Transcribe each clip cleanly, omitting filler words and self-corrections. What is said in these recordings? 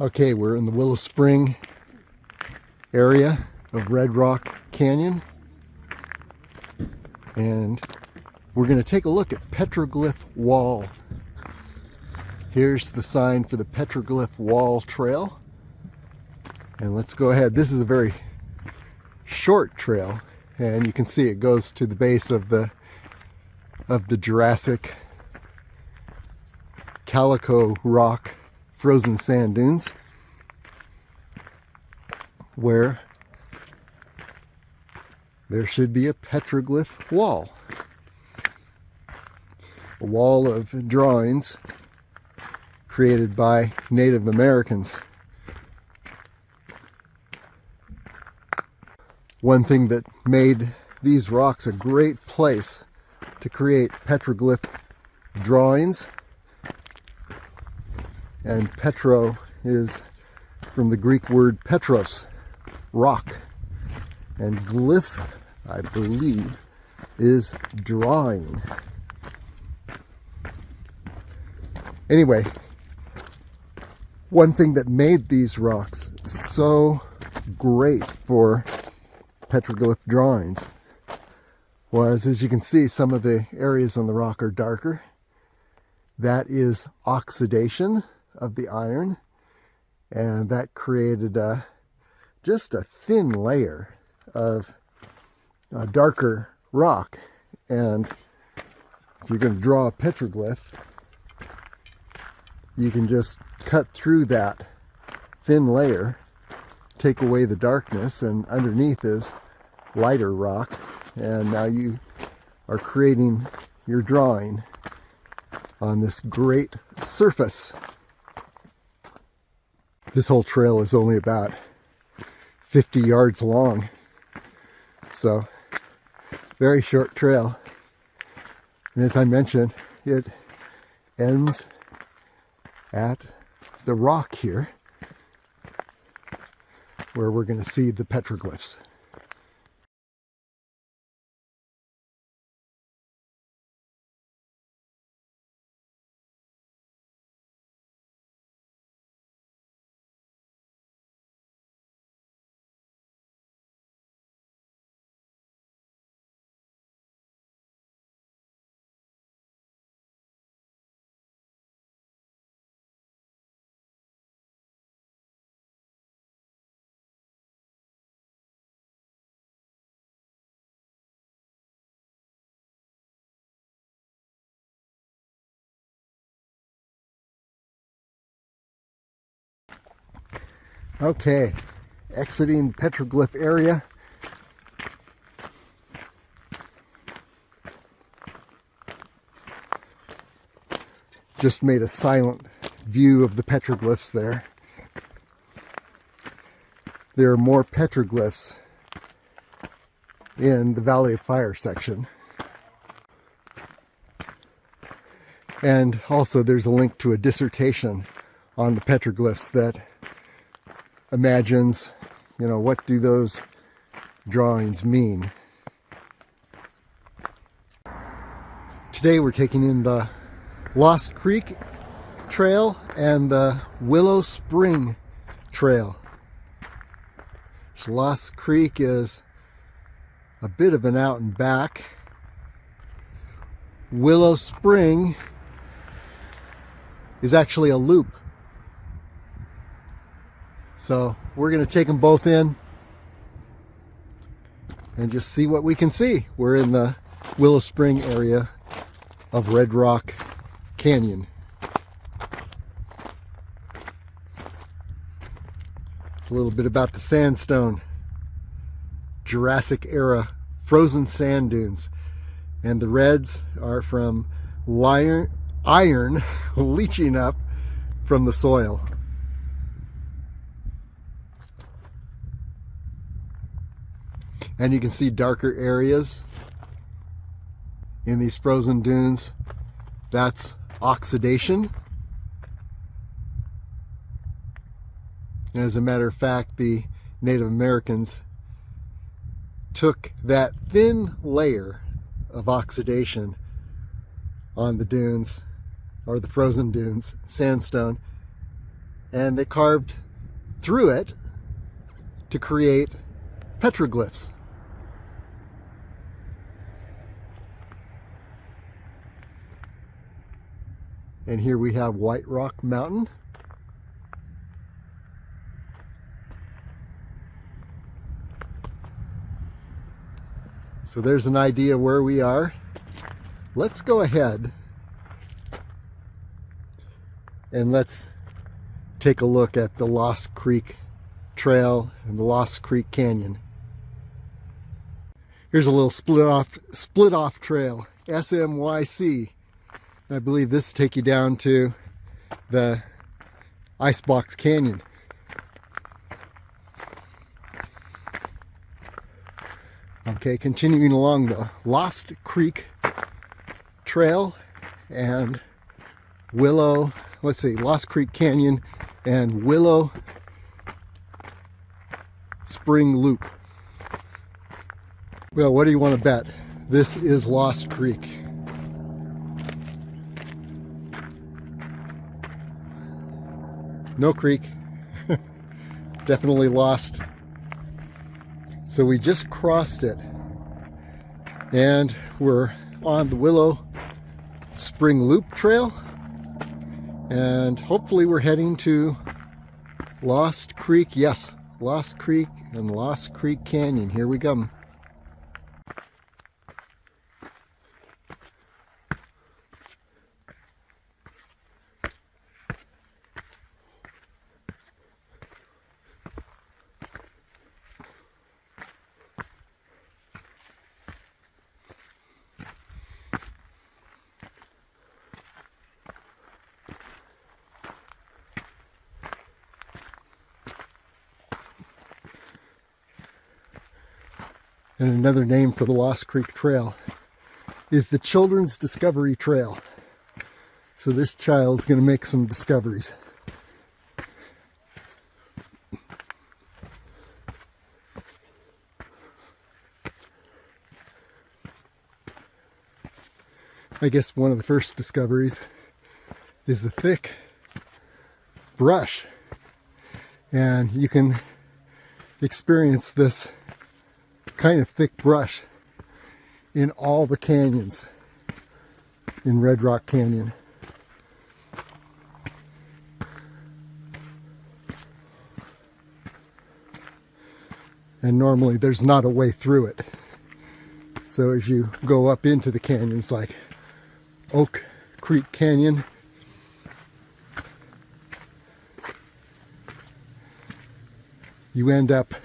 Okay, we're in the Willow Spring area of Red Rock Canyon, and we're going to take a look at Petroglyph Wall. Here's the sign for the Petroglyph Wall Trail, and let's go ahead. This is a very short trail, and you can see it goes to the base of the Jurassic Calico Rock frozen sand dunes, where there should be a petroglyph wall. A wall of drawings created by Native Americans. One thing that made these rocks a great place to create petroglyph drawings, and Petro is from the Greek word Petros, rock, and glyph, I believe, is drawing. Anyway, one thing that made these rocks so great for petroglyph drawings was, as you can see, some of the areas on the rock are darker. That is oxidation of the iron, and that created just a thin layer of darker rock. And if you're going to draw a petroglyph, you can just cut through that thin layer, take away the darkness, and underneath is lighter rock, and now you are creating your drawing on this great surface. This whole trail is only about 50 yards long, so very short trail. And as I mentioned, it ends at the rock here, where we're going to see the petroglyphs. Okay, exiting the petroglyph area. Just made a silent view of the petroglyphs there. There are more petroglyphs in the Valley of Fire section. And also there's a link to a dissertation on the petroglyphs that imagines, what do those drawings mean? Today we're taking in the Lost Creek Trail and the Willow Spring Trail. Lost Creek is a bit of an out and back. Willow Spring is actually a loop. So we're going to take them both in and just see what we can see. We're in the Willow Spring area of Red Rock Canyon. A little bit about the sandstone. Jurassic Era frozen sand dunes. And the reds are from iron leaching up from the soil. And you can see darker areas in these frozen dunes. That's oxidation. As a matter of fact, the Native Americans took that thin layer of oxidation on the dunes, or the frozen dunes, sandstone, and they carved through it to create petroglyphs. And here we have White Rock Mountain. So there's an idea where we are. Let's go ahead and let's take a look at the Lost Creek Trail and the Lost Creek Canyon. Here's a little split off trail, SMYC. And I believe this will take you down to the Icebox Canyon. Okay, continuing along the Lost Creek Trail and Willow, let's see, Lost Creek Canyon and Willow Spring Loop. Well, what do you want to bet? This is Lost Creek. No creek. Definitely lost. So we just crossed it. And we're on the Willow Spring Loop Trail. And hopefully we're heading to Lost Creek. Yes, Lost Creek and Lost Creek Canyon. Here we come. And another name for the Lost Creek Trail is the Children's Discovery Trail. So this child's going to make some discoveries. I guess one of the first discoveries is the thick brush. And you can experience this kind of thick brush in all the canyons in Red Rock Canyon. And normally there's not a way through it. So as you go up into the canyons like Oak Creek Canyon, you end up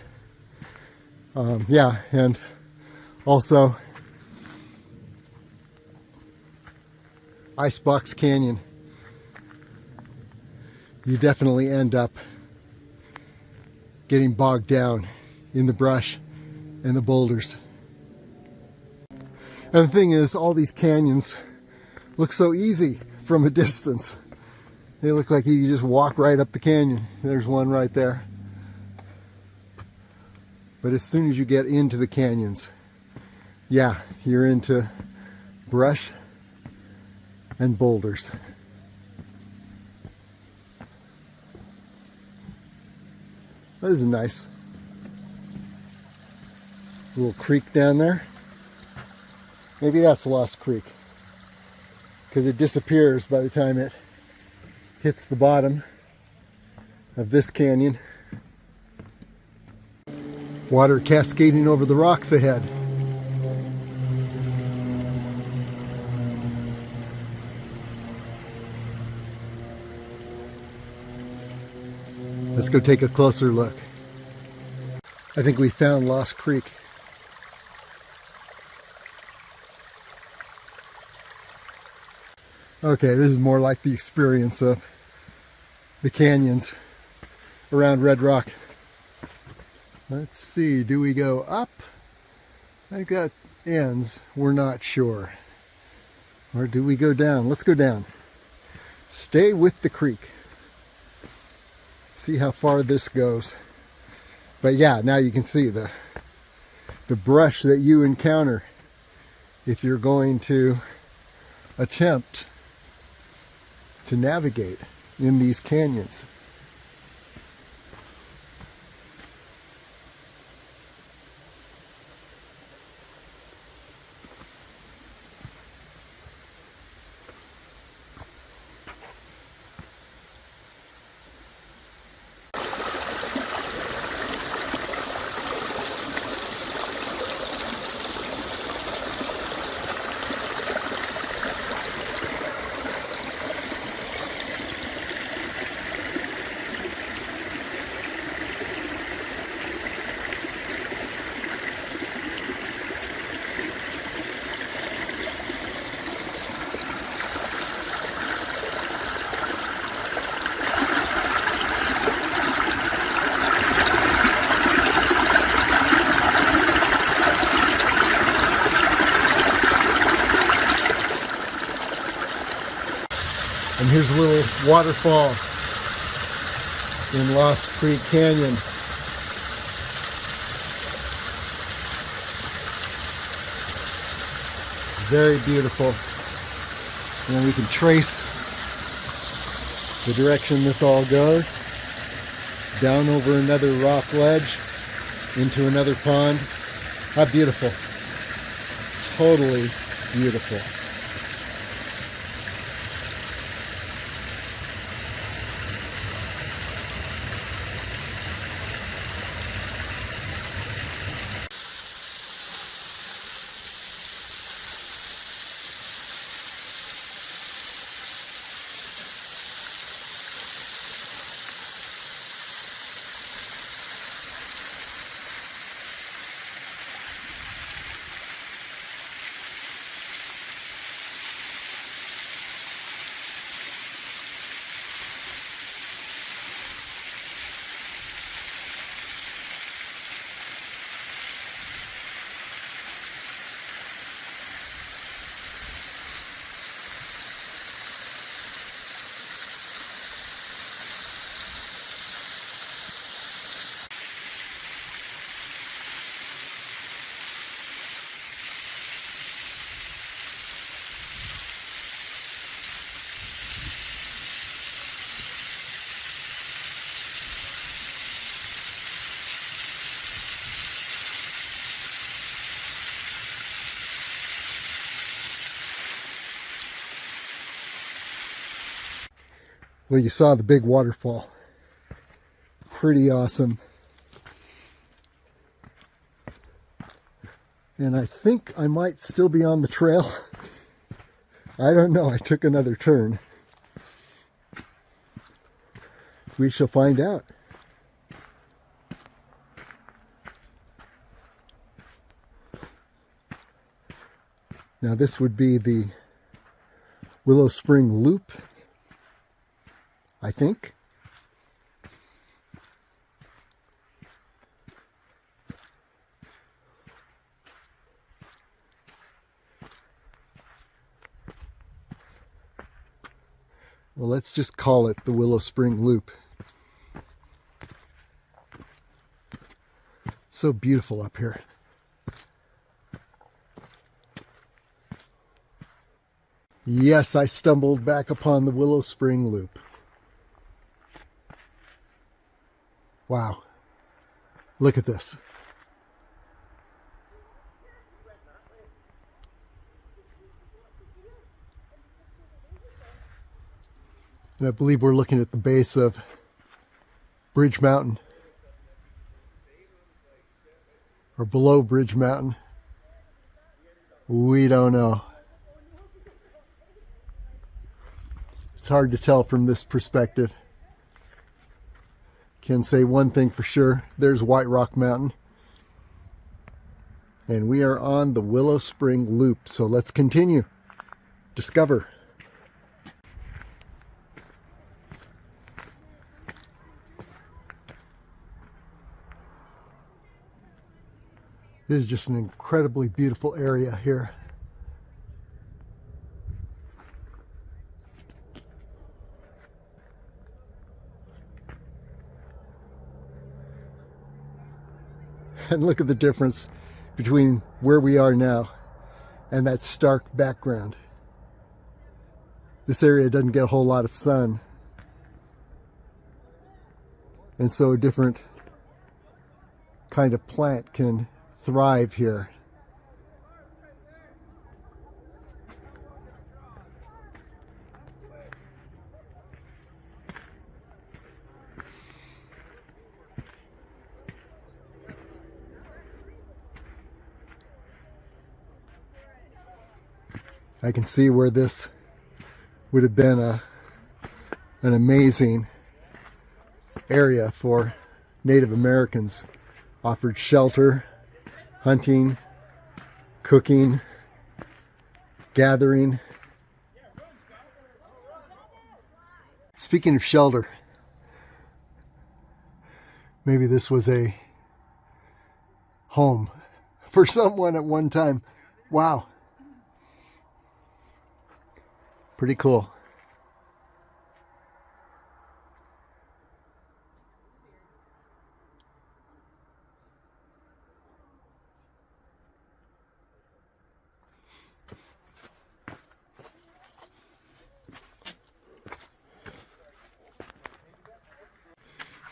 and also Icebox Canyon. You definitely end up getting bogged down in the brush and the boulders. And the thing is, all these canyons look so easy from a distance. They look like you just walk right up the canyon. There's one right there. But as soon as you get into the canyons, yeah, you're into brush and boulders. That is a nice little creek down there. Maybe that's Lost Creek, because it disappears by the time it hits the bottom of this canyon. Water cascading over the rocks ahead. Let's go take a closer look. I think we found Lost Creek. Okay, this is more like the experience of the canyons around Red Rock. Let's see, do we go up? I think that ends, we're not sure. Or do we go down? Let's go down. Stay with the creek. See how far this goes. But yeah, now you can see the brush that you encounter if you're going to attempt to navigate in these canyons. And here's a little waterfall in Lost Creek Canyon. Very beautiful. And then we can trace the direction this all goes. Down over another rock ledge, into another pond. How beautiful. Totally beautiful. Well, you saw the big waterfall. Pretty awesome. And I think I might still be on the trail. I don't know. I took another turn. We shall find out. Now this would be the Willow Spring Loop, I think. Well, let's just call it the Willow Spring Loop. So beautiful up here. Yes, I stumbled back upon the Willow Spring Loop. Wow. Look at this. And I believe we're looking at the base of Bridge Mountain. Or below Bridge Mountain. We don't know. It's hard to tell from this perspective. Can say one thing for sure. There's White Rock Mountain. And we are on the Willow Spring Loop. So let's continue. Discover. This is just an incredibly beautiful area here. And look at the difference between where we are now and that stark background. This area doesn't get a whole lot of sun. And so a different kind of plant can thrive here. I can see where this would have been an amazing area for Native Americans. Offered shelter, hunting, cooking, gathering. Speaking of shelter, maybe this was a home for someone at one time. Wow. Pretty cool.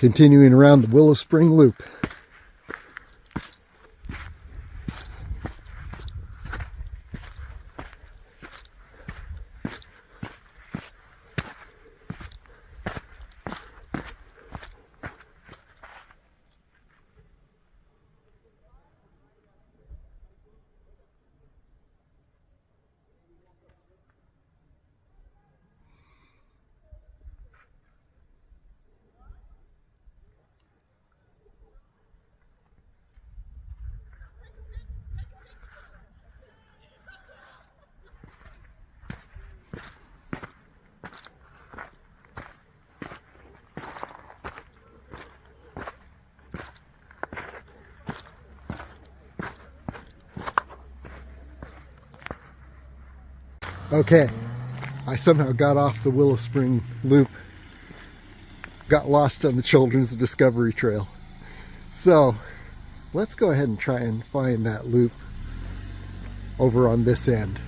Continuing around the Willow Spring Loop. Okay, I somehow got off the Willow Spring Loop, got lost on the Children's Discovery Trail. So let's go ahead and try and find that loop over on this end.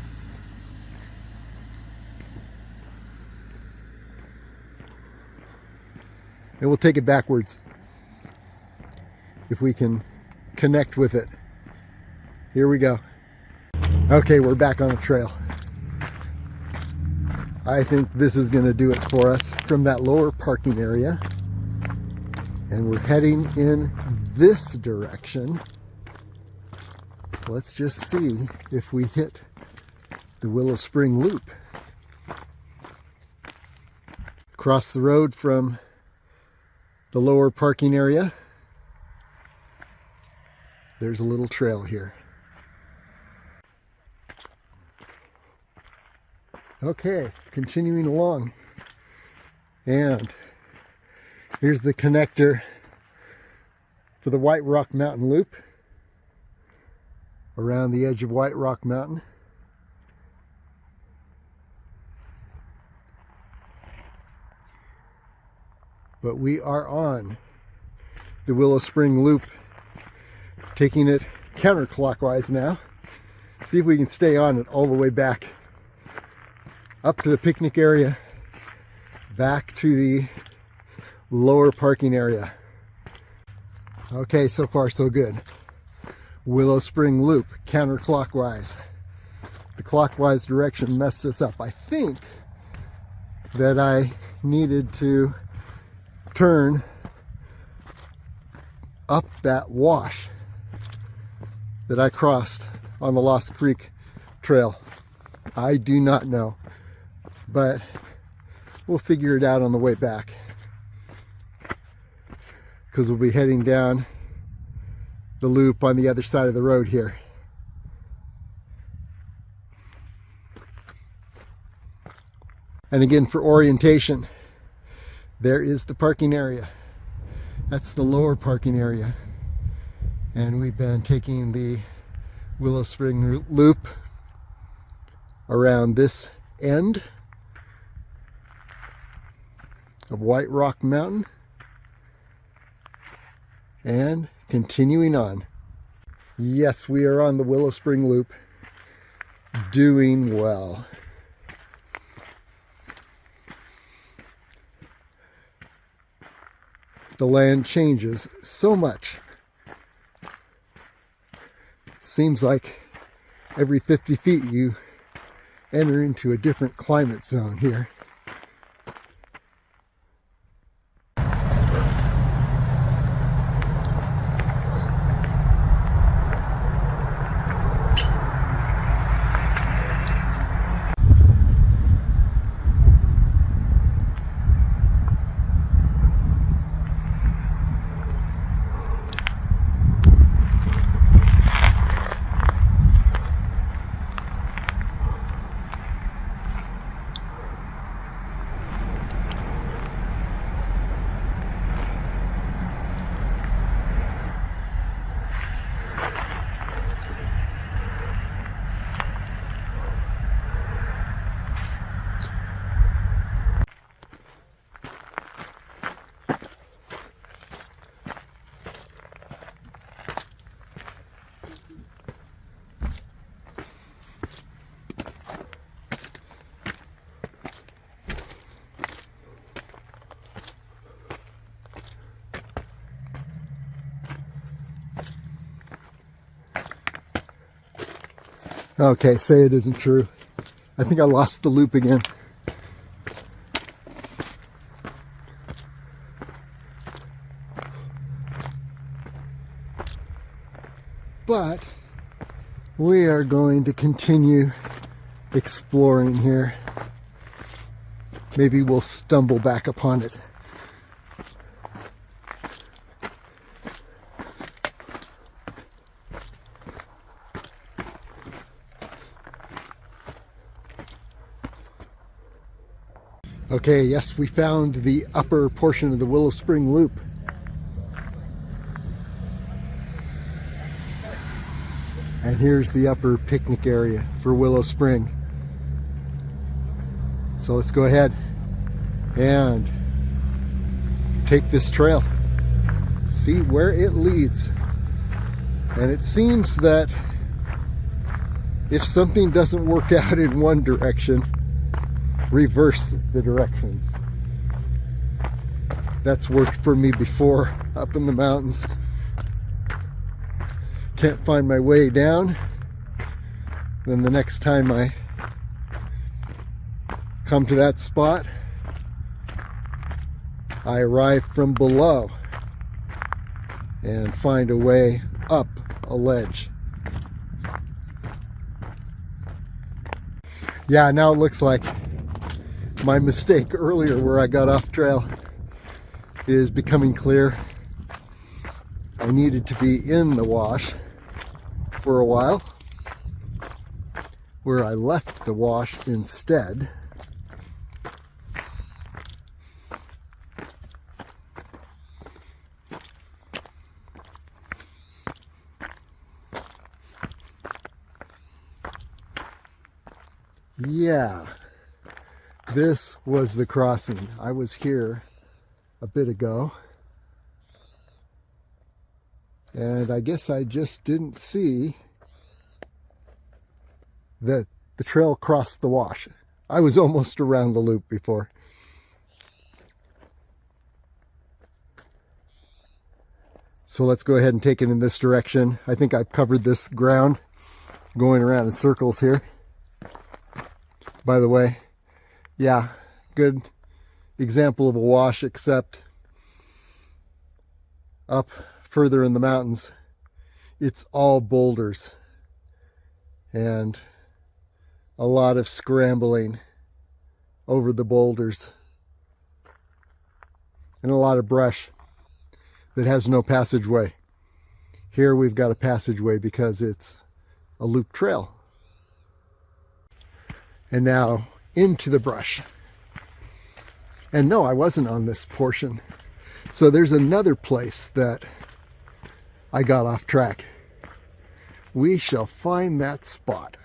And we'll take it backwards if we can connect with it. Here we go. Okay, we're back on the trail. I think this is going to do it for us from that lower parking area. And we're heading in this direction. Let's just see if we hit the Willow Spring Loop. Across the road from the lower parking area, there's a little trail here. Okay, continuing along, and here's the connector for the White Rock Mountain Loop around the edge of White Rock Mountain. But we are on the Willow Spring Loop, taking it counterclockwise now. See if we can stay on it all the way back up to the picnic area, back to the lower parking area. Okay, so far so good. Willow Spring Loop, counterclockwise. The clockwise direction messed us up. I think that I needed to turn up that wash that I crossed on the Lost Creek Trail. I do not know, but we'll figure it out on the way back, because we'll be heading down the loop on the other side of the road here. And again, for orientation, there is the parking area. That's the lower parking area. And we've been taking the Willow Spring Loop around this end of White Rock Mountain and continuing on. Yes, we are on the Willow Spring Loop, doing well. The land changes so much. Seems like every 50 feet you enter into a different climate zone here. Okay, say it isn't true. I think I lost the loop again. But we are going to continue exploring here. Maybe we'll stumble back upon it. Okay, yes, we found the upper portion of the Willow Spring Loop. And here's the upper picnic area for Willow Spring. So let's go ahead and take this trail, see where it leads. And it seems that if something doesn't work out in one direction, reverse the direction. That's worked for me before up in the mountains. Can't find my way down, then the next time I come to that spot, I arrive from below and find a way up a ledge. Yeah, now it looks like my mistake earlier where I got off trail is becoming clear. I needed to be in the wash for a while, where I left the wash instead. Yeah, this was the crossing. I was here a bit ago, and I guess I just didn't see that the trail crossed the wash. I was almost around the loop before. So let's go ahead and take it in this direction. I think I've covered this ground going around in circles here. By the way, yeah, good example of a wash, except up further in the mountains, it's all boulders and a lot of scrambling over the boulders and a lot of brush that has no passageway. Here we've got a passageway because it's a loop trail. And now into the brush. And no, I wasn't on this portion. So there's another place that I got off track. We shall find that spot.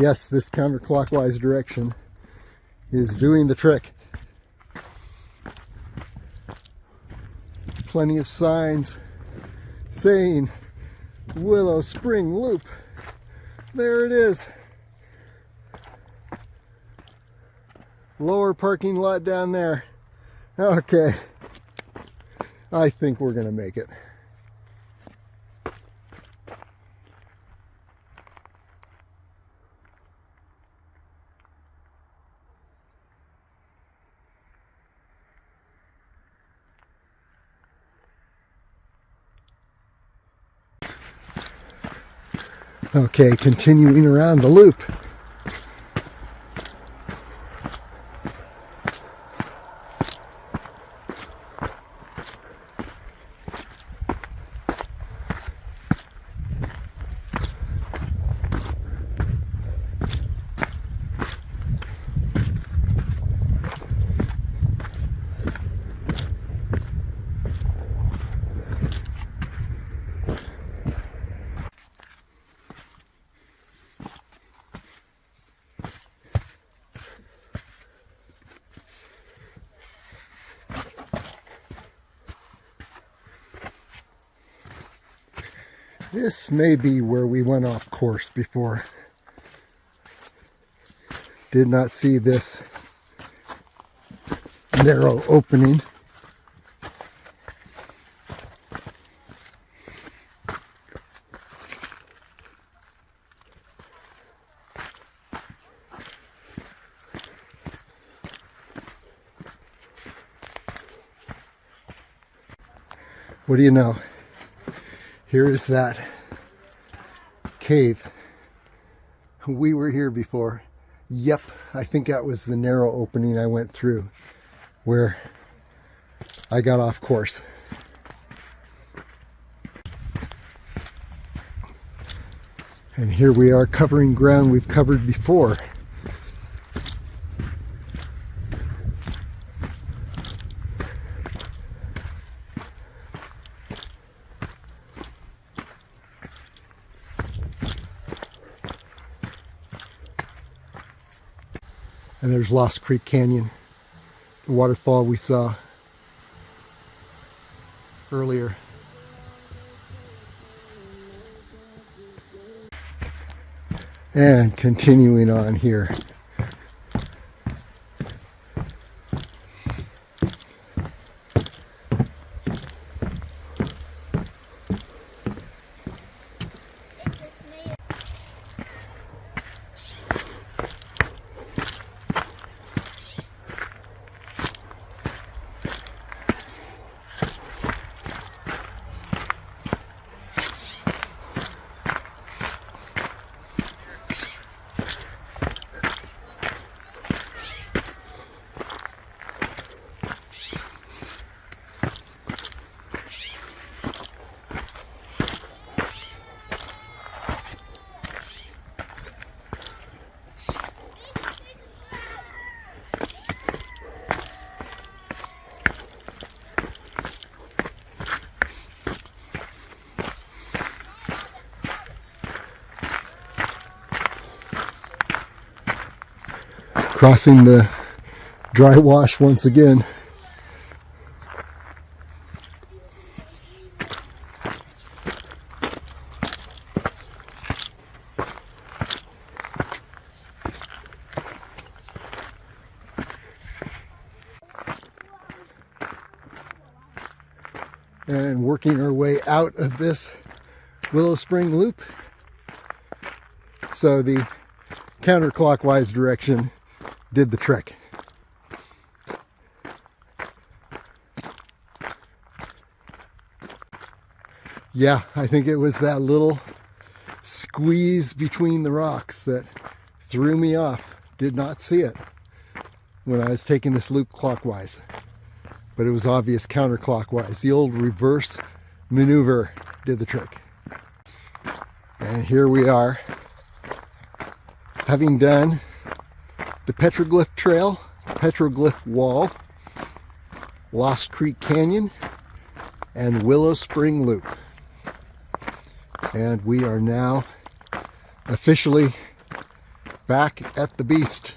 Yes, this counterclockwise direction is doing the trick. Plenty of signs saying Willow Spring Loop. There it is. Lower parking lot down there. Okay. I think we're going to make it. Okay, continuing around the loop. This may be where we went off course before. Did not see this narrow opening. What do you know? Here is that cave. We were here before. Yep, I think that was the narrow opening I went through where I got off course. And here we are covering ground we've covered before. And there's Lost Creek Canyon, the waterfall we saw earlier. And continuing on here. Crossing the dry wash once again. And working our way out of this Willow Spring loop. So the counterclockwise direction did the trick. Yeah, I think it was that little squeeze between the rocks that threw me off. Did not see it when I was taking this loop clockwise, but it was obvious counterclockwise. The old reverse maneuver did the trick. And here we are, having done the Petroglyph Trail, Petroglyph Wall, Lost Creek Canyon, and Willow Spring Loop. And we are now officially back at the beast.